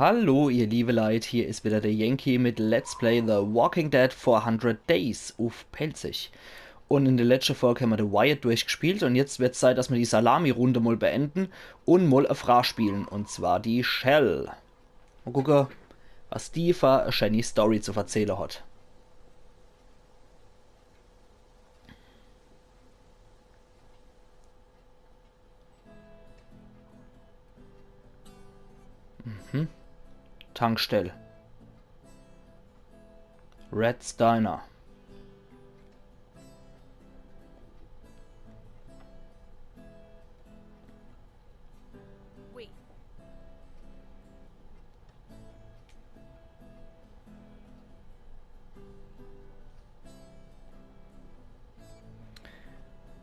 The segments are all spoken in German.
Hallo ihr liebe Leute, hier ist wieder der Jenki mit Let's Play The Walking Dead 400 Days, uff pälzisch. Und in der letzten Folge haben wir The Wyatt durchgespielt und jetzt wird es Zeit, dass wir die Salami-Runde mal beenden und mal eine Frage spielen, und zwar die Shel. Mal gucken, was die für eine schöne Story zu erzählen hat. Tankstelle. Red's Diner. Wait.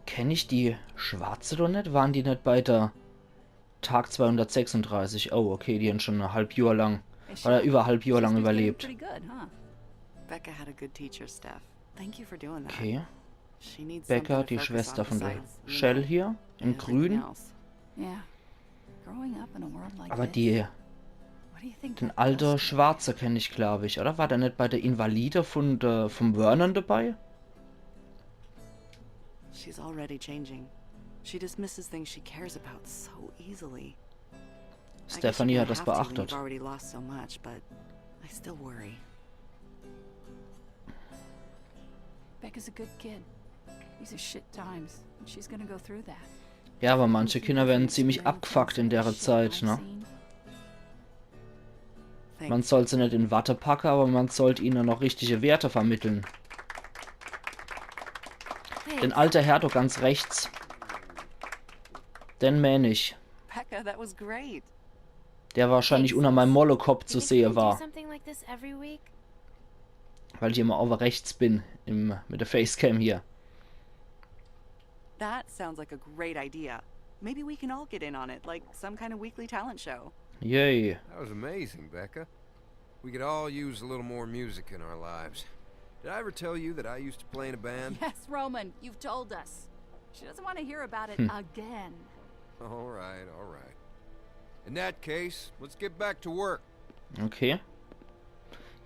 Kenne ich die Schwarze doch nicht? Waren die nicht bei der Tag 236? Oh, okay, die haben schon ein halb Jahr lang, oder über ein halb Jahr lang überlebt. Becca had a good teacher, Steph. Thank you for doing that. Okay. She needs Becca, something to die focus Schwester on von der besides, you Shel know, hier, in everything grün. else. Yeah. Growing up in a world like Aber this, die, what do you think den that does alten to you? Schwarze kenne ich, glaube ich. Oder war der nicht bei der Invalide vom Vernon dabei? She's already changing. She dismisses things she cares about so easily. I guess you Stephanie kinda hat das have to when beachtet. you've already lost so much, but I still worry. Becca's a good kid. These are shit times, and she's gonna go through that. Ja, aber manche Kinder werden ziemlich abgefuckt in der Zeit, ne? Man Thanks. soll sie nicht in Watte packen, aber man sollte ihnen noch richtige Werte vermitteln. Den alter Herr doch ganz rechts. Den mäh ich. Becca, that was great. Der wahrscheinlich unter meinem Mollekopf zu sehen war. Weil ich immer over rechts bin mit der Facecam hier. That sounds like a great idea. Maybe we can all get in on it, like some kind of weekly talent show. Yay. That was amazing, Becca. We could all use a little more music in our lives. Did I ever tell you that I used to play in a band? Yes, Roman, you've told us. She doesn't want to hear about it again. All right, all right. In that case, let's get back to work. Okay.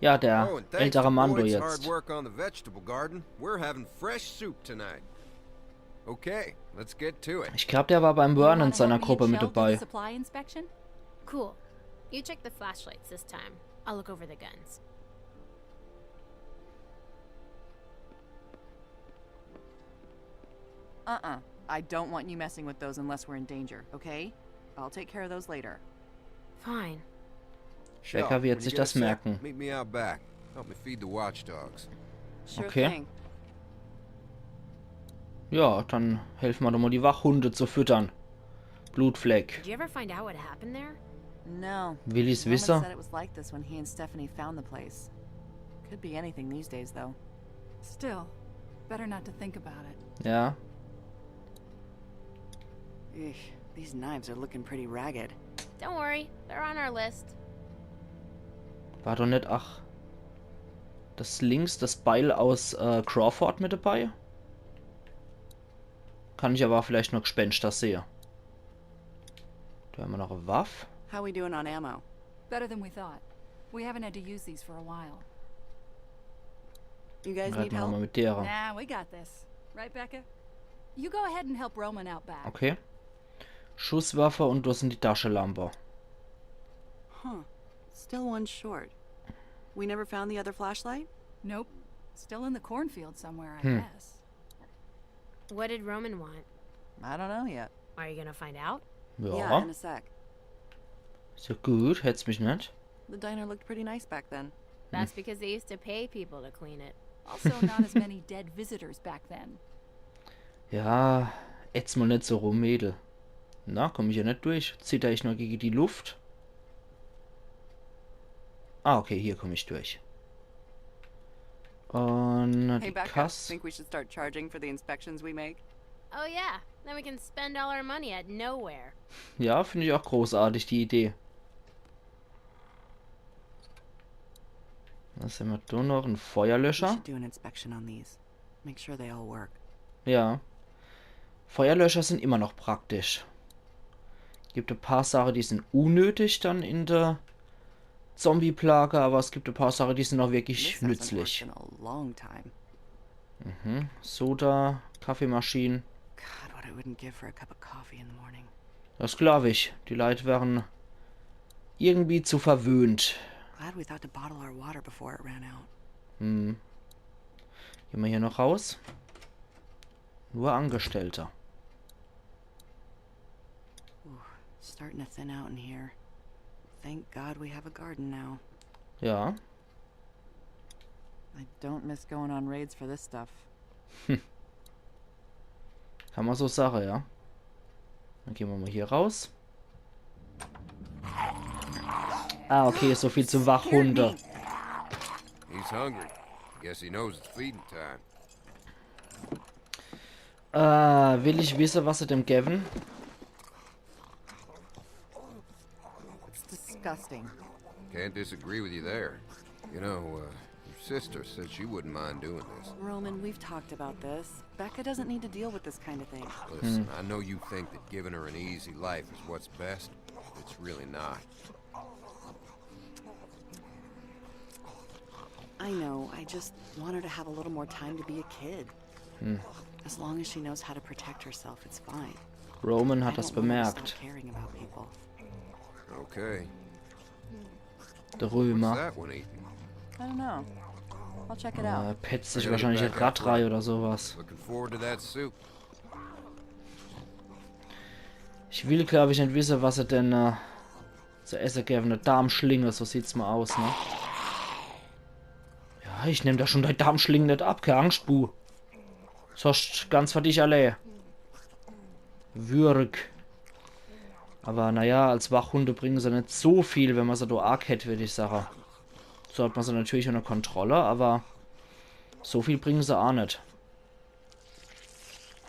Ja, der Oh, and thanks ältere to Mando Boyd's hard jetzt. work on the vegetable garden, we're having fresh soup tonight. Okay, let's get to it. Ich glaube, der war beim Vernon seiner Gruppe mit dabei. Supply inspection? Cool. You check the flashlights this time. I'll look over the guns. I don't want you messing with those unless we're in danger, okay? I'll take care of those later. Fine. Shel, Becker wird when sich you get a das sec, merken. Meet me out back. Help me feed the watchdogs. Sure Okay. thing. Ja, dann helfen wir doch mal die Wachhunde zu füttern. Blutfleck. Did you ever find out what happened there? No. Willis Roman Wisser. said it was like this when he and Stephanie found the place. Could be anything these days, though. Still, better not to think about it. Ja. Ugh, these knives are looking pretty ragged. Don't worry, they're on our list. War doch nicht, ach. Das links, das Beil aus Crawford mit dabei? Kann ich aber vielleicht noch Gespenster sehen. Da haben wir noch eine Waffe. How we doing on ammo? Better than we thought. We haven't had to use these for a while. You guys need Reiten wir help? mal mit derer. Nah, we got this. Right, Becca? You go ahead and help Roman out back. Okay. Schusswaffe und das sind die Taschenlampe. Huh. Still one short. We never found the other flashlight? Nope. Still in the cornfield somewhere, I guess. What did Roman want? I don't know yet. Are you gonna find out? Yeah, Ja. in a sec. Ist ja gut, hätt's mich nicht. The diner looked pretty nice back then. That's because they used to pay people to clean it. Also, not as many dead visitors back then. Ja, jetzt mal nicht so rum, Mädel. Na, komme ich ja nicht durch. Zitter ich nur gegen die Luft. Ah, okay, hier komme ich durch. Und Hey, die Becca, Kasse. think we should start charging for the inspections we make? Oh yeah, then we can spend all our money at nowhere. Ja, finde ich auch großartig, die Idee. Was haben wir da noch? Ein We Feuerlöscher. should do an inspection on these. Make sure they all work. Ja. Feuerlöscher sind immer noch praktisch. Gibt ein paar Sachen, die sind unnötig dann in der Zombie-Plage, aber es gibt ein paar Sachen, die sind auch wirklich This hasn't nützlich. worked in a long time. Soda, Kaffeemaschinen. God, what I wouldn't give for a cup of coffee in the morning. Das glaube ich. Die Leute wären irgendwie zu verwöhnt. Glad we thought to bottle our water before it ran out. Gehen wir hier noch raus? Nur Angestellter. Starting to thin out in here. Thank God we have a garden now. Ja. I don't miss going on raids for this stuff. Kann man so sagen, ja. Dann gehen wir mal hier raus. Ah, okay, so viel zu Wachhunde. He's hungry. Guess he knows it's feeding time. Will ich wissen, was sie dem geben? It's disgusting. Can't disagree with you there. You know, your sister said she wouldn't mind doing this. Roman, we've talked about this. Becca doesn't need to deal with this kind of thing. Listen, I know you think that giving her an easy life is what's best. It's really not. I know, I just want her to have a little more time to be a kid. As long as she knows how to protect herself, it's fine. Roman I hat das don't want her to bemerkt. stop caring about people. Okay. Der What's Römer. that one eating? I don't know. I'll check it out. Petzt sich wahrscheinlich ein Radrei oder sowas. Looking forward to that soup. Ich will, glaube ich, nicht wissen, was er denn zu essen geben. Eine Darmschlinge, so sieht's mal aus, ne? Ja, ich nehme da schon deine Darmschlinge nicht ab, keine Angst, Bu. Sonst ganz für dich alle. Würg. Aber naja, als Wachhunde bringen sie nicht so viel, wenn man sie da arg hätte, würde ich sagen. So hat man sie natürlich unter Kontrolle, aber so viel bringen sie auch nicht.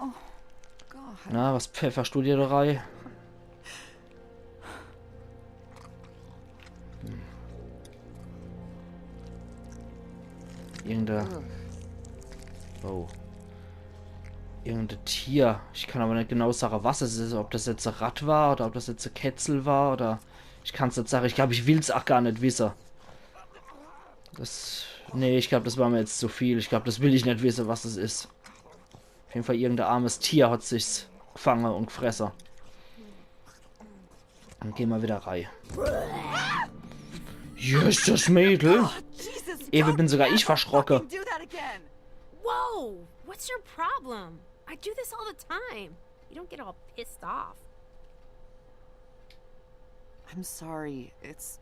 Oh, God. Na, was Pfefferstudiererei? Irgendein... Oh. Irgendein Tier. Ich kann aber nicht genau sagen, was es ist. Ob das jetzt ein Rad war oder ob das jetzt ein Ketzel war oder... Ich kann es nicht sagen. Ich glaube, ich will es auch gar nicht wissen. Das... Nee, ich glaube, das war mir jetzt zu viel. Ich glaube, das will ich nicht wissen, was es ist. Auf jeden Fall irgendein armes Tier hat sich's gefangen und gefressen. Dann gehen wir wieder rein. Hier ist das Mädel. Eben bin sogar ich verschrocken. Do that again. Whoa! What's your problem? I do this all the time. You don't get all pissed off. I'm sorry. It's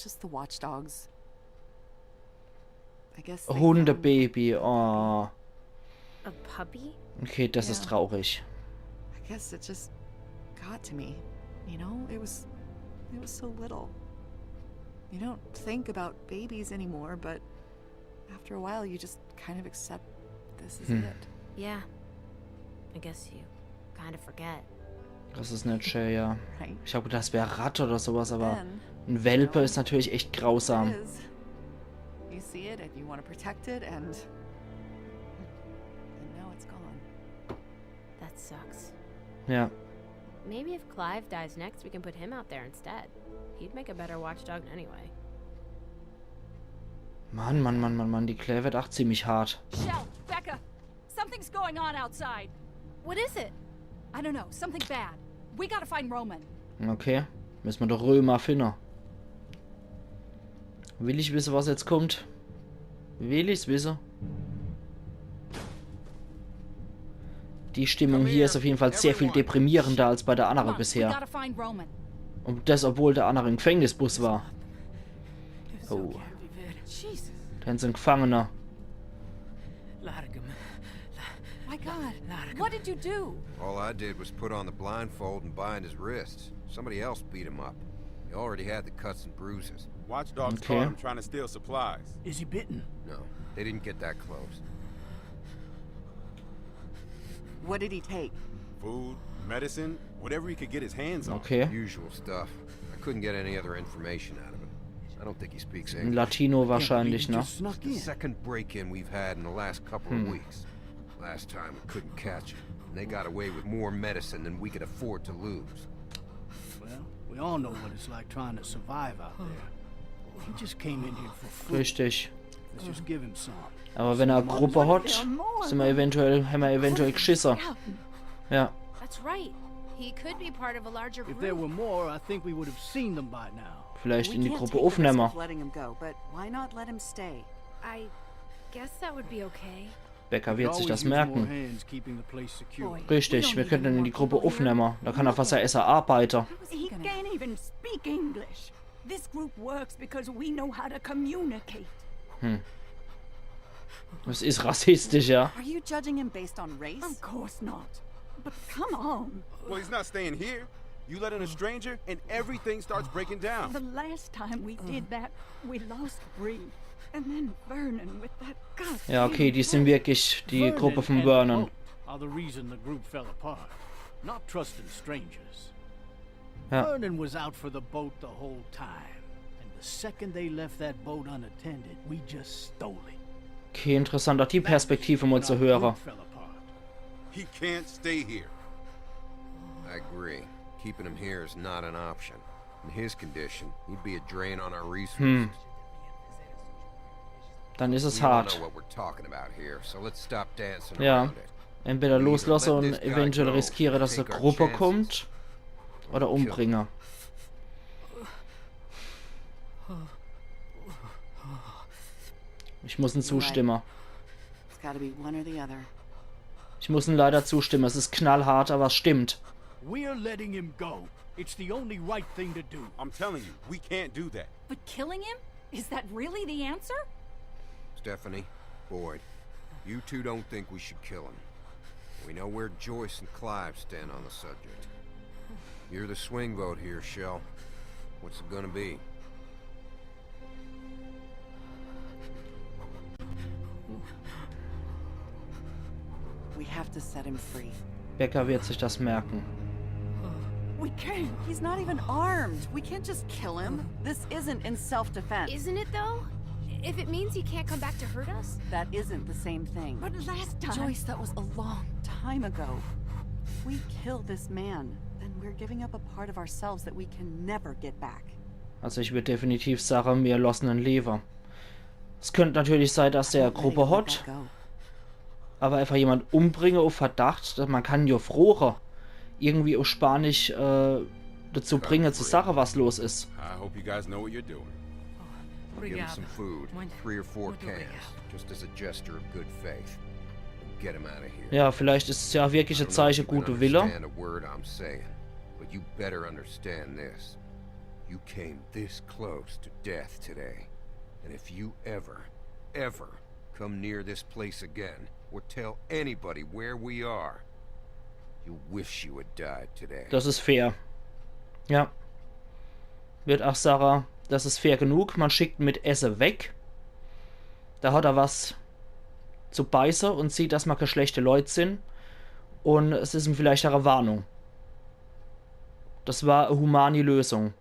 just the watchdogs. I guess they found- Hundebaby. Oh. A puppy? Okay, das ist Ja. traurig. I guess it just got to me. You know, it was so little. You don't think about babies anymore, but after a while you just kind of accept this is it. Yeah. I guess you kind of forget. Das ist nicht schön, ja. Right? Ich habe gedacht, das wäre Ratte oder sowas, aber Then ein Welpe ist natürlich echt it grausam. is. You see it and you want to protect it and now it's gone. That sucks. Ja. Maybe if Clive dies next, we can put him out there instead. He'd make a better watchdog anyway. Mann, die Claire wird auch ziemlich hart. Shel, Becca, something's going on outside. What is it? I don't know, something bad. We gotta find Roman. Okay. Müssen wir doch Römer finden. Will ich wissen, was jetzt kommt? Will ich's wissen? Die Stimmung hier ist auf jeden Fall sehr viel deprimierender als bei der Come anderen on, we bisher. gotta find Roman. Und das, obwohl der andere im Gefängnisbus war. Oh. Jesus. Da sind sie ein Gefangener. My God, what did you do? All I did was put on the blindfold and bind his wrists. Somebody else beat him up. He already had the cuts and bruises. Watchdogs Okay. caught him trying to steal supplies. Is he bitten? No, they didn't get that close. What did he take? Food, medicine, whatever he could get his hands on. Okay. Usual stuff. I couldn't get any other information out of him. I don't think he speaks Ein English. Latino wahrscheinlich, He ne? just snuck The in. second break-in we've had in the last couple of weeks. Last time we couldn't catch him. And they got away with more medicine than we could afford to lose. Well, we all know what it's like trying to survive out there. He just came in here for food. Richtig. Let's just give him some. Aber wenn er eine Gruppe hat, haben wir eventuell Geschisser. Ja. That's right. He could be part of a larger If there were group. more, I think we would have seen them by now. Vielleicht We in die can't Gruppe take the risk aufnehmen. of letting him go, but why not let him stay? I guess that would be okay. Becker We wird sich always das use more merken. hands keeping the place secure. Richtig, wir können ihn in die Gruppe aufnehmen. Da kann er fast er Arbeiter. He can't even speak English. This group works because we know how to communicate. Das ist rassistisch, ja. Are you judging him based on race? Of course not. But come on. Well, he's not staying here. You let in a stranger, and everything starts breaking down. The last time we did that, we lost Bree. And then Vernon with that gut. Ja, okay, die sind wirklich die Gruppe von Vernon. Are the reason the group fell apart. Not trusting strangers. Ja. Vernon was out for the boat the whole time. And the second they left that boat unattended, we just stole it. Okay, interessant, auch die Perspektive mal zu Our hören. group fell apart. He can't stay here. I agree. Keeping him here is not an option. In his condition, he'd be a drain on our resources. Dann ist es We all hart. know what we're talking about here, so let's stop dancing Ja. around it. Entweder loslassen und eventuell riskiere, dass eine Gruppe kommt. Oder umbringe. Ich muss ihm zustimmen. It's gotta be one or the other. Ich muss ihm leider zustimmen. Es ist knallhart, aber es stimmt. We're letting him go. It's the only right thing to do. I'm telling you, we can't do that. But killing him? Is that really the answer? Stephanie, Boyd, you two don't think we should kill him. We know where Joyce and Clive stand on the subject. You're the swing vote here, Shel. What's it gonna be? We have to set him free. Becker wird sich das merken. We can't. He's not even armed. We can't just kill him. This isn't in self-defense. Isn't it though? If it means he can't come back to hurt us? That isn't the same thing. But last time... Joyce, that was a long time ago. If we kill this man, then we're giving up a part of ourselves that we can never get back. Also ich würde definitiv sagen, wir lassen ihn leben. Es könnte natürlich sein, dass der Gruppe hat, aber einfach jemand umbringen auf Verdacht, dass man kann ja frohe irgendwie auf Spanisch dazu bringen, zu sagen, was los ist. I hope you guys know what you're doing. Give him some food, 3 or 4 cans, just as a gesture of good faith. Get him out of here. Ja, vielleicht ist es ja wirklich ein Zeichen gute Wille. Understand a word I'm saying, but you better understand this. You came this close to death today, and if you ever come near this place again, or tell anybody where we are, you wish you had died today. Das ist fair. Ja. Wird auch sagen, das ist fair genug. Man schickt mit Essen weg. Da hat er was zu beißen und sieht, dass wir keine schlechte Leute sind. Und es ist ihm vielleicht eine Warnung. Das war eine humane Lösung.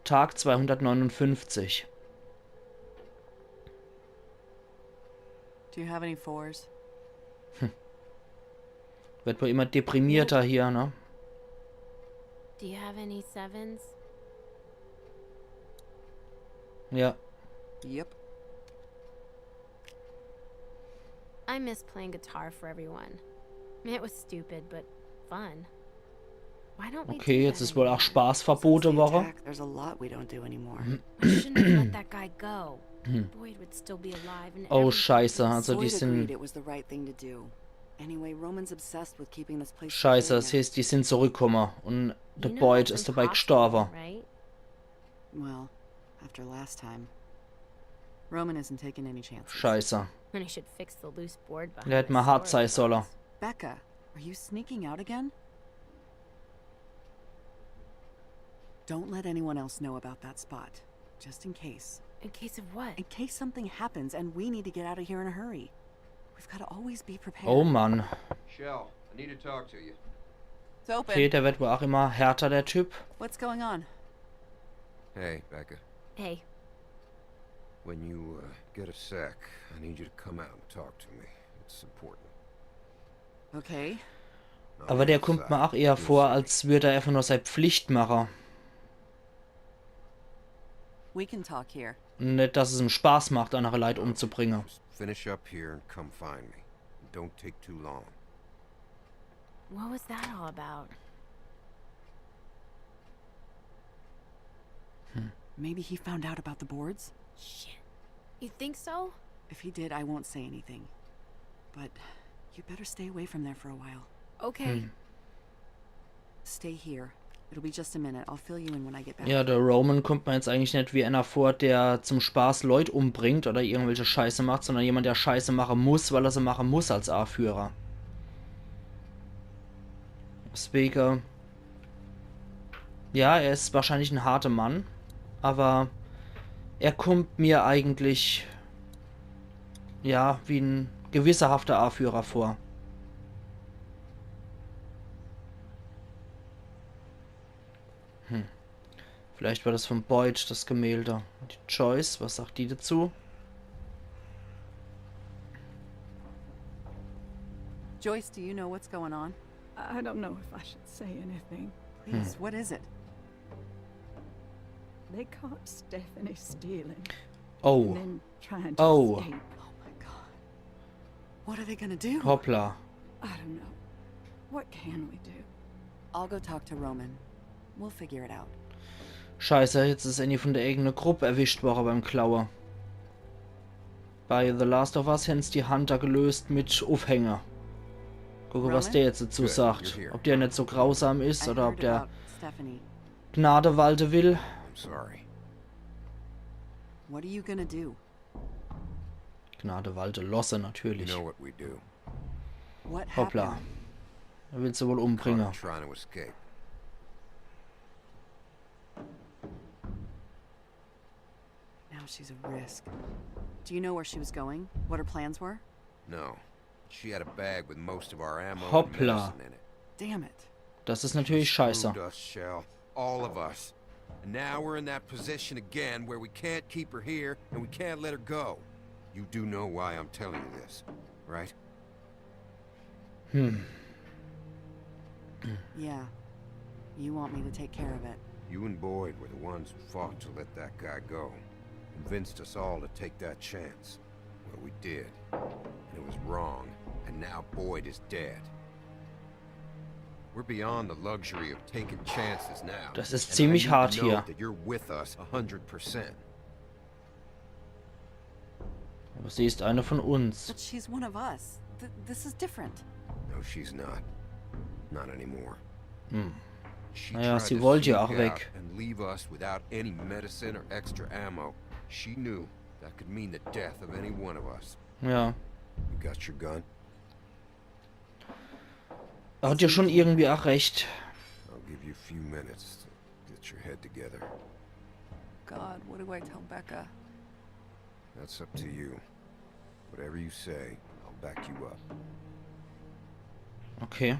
Tag 259. Do you have any fours? Wird wohl immer deprimierter hier, ne? Do you have any 7s? Ja. Yep. I miss playing guitar for everyone. It was stupid, but fun. Why don't we Okay, do jetzt that ist wohl auch anymore? Spaßverbote Woche. Attack, there's a lot we don't do anymore. I shouldn't have let that guy go. Boyd would still be alive and Oh, everything. scheiße. Also die Boyd agreed sind... it was the right thing to do. Anyway, Roman's obsessed with keeping this place Scheiße, together. das heißt, die sind zurückgekommen. Und der You know Boyd that's ist dabei impossible, gestorben. right? Well, after last time, Roman isn't taking any chances. Scheiße. And I should fix the loose board behind Der hätte the mal hart store sein sollen. box. Becca, are you sneaking out again? Don't let anyone else know about that spot. Just in case. In case of what? In case something happens and we need to get out of here in a hurry. We've got to always be prepared. Oh Mann. Shel, I need to talk to you. It's open. Okay, der wird wohl auch immer härter, der Typ. What's going on? Hey, Becca. Hey, When you get a sec, I need you to come out and talk to me. It's important. Okay. Aber der kommt mir auch eher vor, als würde er einfach nur seine Pflicht machen. We can talk here. Nicht, dass es ihm Spaß macht, andere Leute umzubringen. Just finish up here and come find me. Don't take too long. What was that all about? Maybe he found out about the boards? Shit. You think so? If he did, I won't say anything. But you better stay away from there for a while. Okay. Stay here. It'll be just a minute. I'll fill you in when I get back. Ja, der Roman kommt mir jetzt eigentlich nicht wie einer vor, der zum Spaß Leute umbringt oder irgendwelche Scheiße macht, sondern jemand, der Scheiße machen muss, weil er sie machen muss als A-Führer. Deswegen... Ja, er ist wahrscheinlich ein harter Mann, aber er kommt mir eigentlich, ja, wie ein gewisserhafter A-Führer vor. Vielleicht war das von Boyd, das Gemälde. Die Joyce, was sagt die dazu? Joyce, do you know what's going on? I don't know if I should say anything. Please, what is it? They caught Stephanie stealing Oh, and then trying to Oh. escape. Oh my god. What are they gonna do? hoppla. I don't know. What can we do? I'll go talk to Roman. We'll figure it out. Scheiße, jetzt ist Annie von der eigenen Gruppe erwischt worden beim Klauen. Bei The Last of Us hätten die Hunter gelöst mit Aufhänger. Gucke, was der jetzt dazu sagt. Ob der nicht so grausam ist I oder ob heard der about Stephanie. Gnade walten will. I'm sorry. What are you gonna do? Gnade walte Losse You natürlich. know what we do. What Hoppla. happened? Er will sie wohl Caught umbringen. him trying to escape. Now she's a risk. Do you know where she was going? What her plans were? No. She had a bag with most of our ammo and Hoppla. medicine in it. Damn it. Das ist natürlich scheiße. Screwed us, Shel. All of us. And now we're in that position again where we can't keep her here and we can't let her go. You do know why I'm telling you this, right? Yeah. You want me to take care of it. You and Boyd were the ones who fought to let that guy go. Convinced us all to take that chance. Well, we did. And it was wrong. And now Boyd is dead. We're beyond the luxury of taking chances now. Das ist And ziemlich I need hart to know hier. that you're with us 100%. Aber sie ist eine von uns. But she's one of us. This is different. No, she's not. Not anymore. She Naja, tried sie to wollte ja auch sneak out weg. and leave us without any medicine or extra ammo. She knew that could mean the death of any one of us. Ja. You got your gun? Er hat ja schon irgendwie auch recht. I'll give you a few minutes to get your head together. God, what do I tell Becca? That's up to you. Whatever you say, I'll back you up. Okay.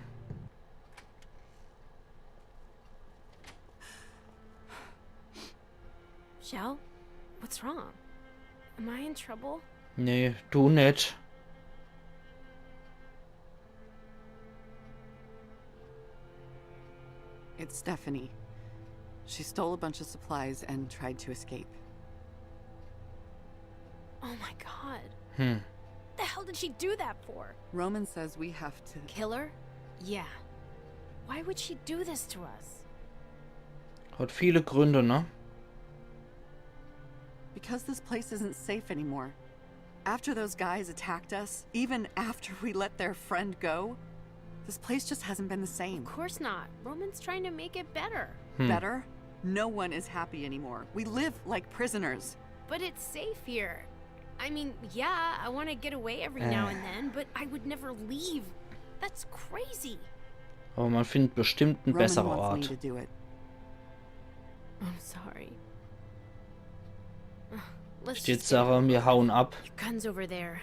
Shel? What's wrong? Am I in trouble? Nee, du nicht. It's Stephanie. She stole a bunch of supplies and tried to escape. Oh my god. Hm. The hell did she do that for? Roman says we have to... Kill her? Yeah. Why would she do this to us? Hat viele Gründe, ne? Because this place isn't safe anymore. After those guys attacked us, even after we let their friend go, this place just hasn't been the same. Of course not. Roman's trying to make it better. Better? No one is happy anymore. We live like prisoners. But it's safe here. I mean, yeah, I want to get away every now and then, but I would never leave. That's crazy. Aber man findet bestimmt einen Roman besseren wants me Ort. to do it. I'm sorry. Let's Steht just get Sarah, wir hauen ab. your guns over there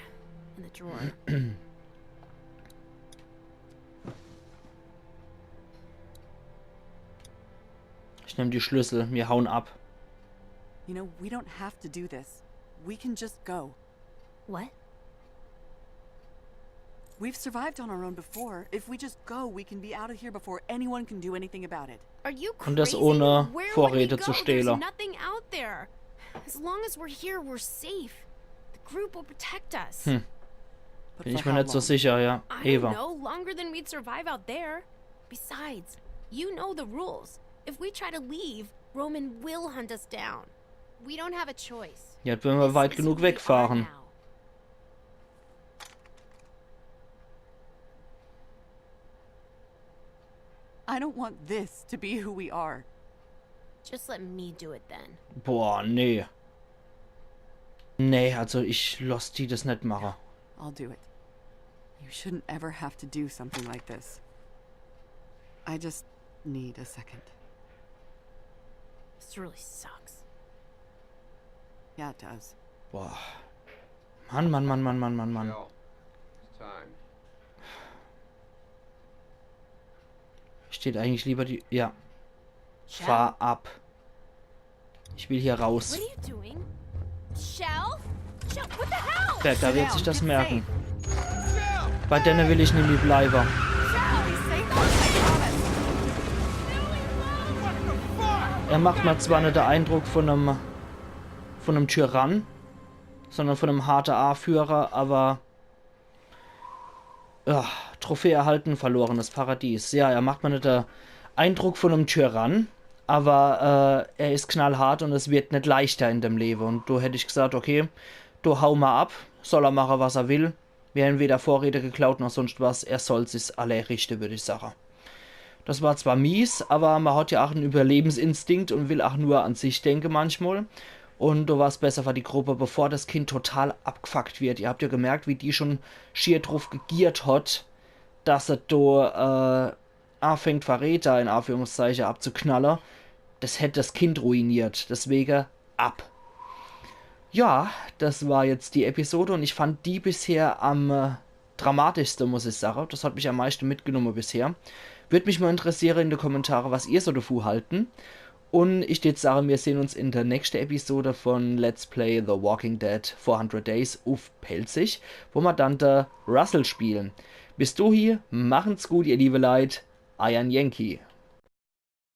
in the drawer. Ich nehme die Schlüssel, wir hauen ab. You know, we don't have to do this. We can just go. What? We've survived on our own before. If we just go, we can be out of here before anyone can do anything about it. Are you crazy? Und das ohne Where would we Vorräte go? zu stehlen. There's nothing out there. As long as we're here, we're safe. The group will protect us. Bin But ich for mir how nicht so long? sicher, ja. I don't Eva. know, longer than we'd survive out there. Besides, you know the rules. If we try to leave, Roman will hunt us down. We don't have a choice. Ja, wenn wir This weit is genug who we are wegfahren. now. I don't want this to be who we are. Just let me do it then. Boah, nee. Nee, also ich lass die das nicht machen. I'll do it. You shouldn't ever have to do something like this. I just need a second. This really sucks. Yeah, it does. Boah. Mann, Mann, Mann, Mann, Mann, Mann, Mann. Shel, it's time. Steht eigentlich lieber die... Ja. Shel? Fahr ab. Ich will hier raus. What are you doing? Shel? Shel, what the hell? Da wird sich das Get merken. Bei denen will ich nämlich bleiben. You'll be safe, I promise. Er macht mir zwar nicht den Eindruck von einem Tyrann, sondern von einem harten A-Führer, aber ja, Trophäe erhalten, verlorenes Paradies. Ja, er macht mir nicht den Eindruck von einem Tyrann, aber er ist knallhart und es wird nicht leichter in dem Leben. Und da hätte ich gesagt, okay, du hau mal ab, soll er machen, was er will. Wir haben weder Vorräte geklaut noch sonst was, er soll sich alle richten, würde ich sagen. Das war zwar mies, aber man hat ja auch einen Überlebensinstinkt und will auch nur an sich denken manchmal. Und da war es besser für die Gruppe, bevor das Kind total abgefuckt wird. Ihr habt ja gemerkt, wie die schon schier drauf gegiert hat, dass er da anfängt, Verräter in Anführungszeichen abzuknallen. Das hätte das Kind ruiniert. Deswegen ab. Ja, das war jetzt die Episode und ich fand die bisher am dramatischsten, muss ich sagen. Das hat mich am meisten mitgenommen bisher. Würde mich mal interessieren in den Kommentaren, was ihr so davon halten. Und ich würde sagen, wir sehen uns in der nächsten Episode von Let's Play The Walking Dead 400 Days uff pälzisch, wo wir dann der Russell spielen. Bis dahin, machen's gut, ihr liebe Leute, euer Jenki.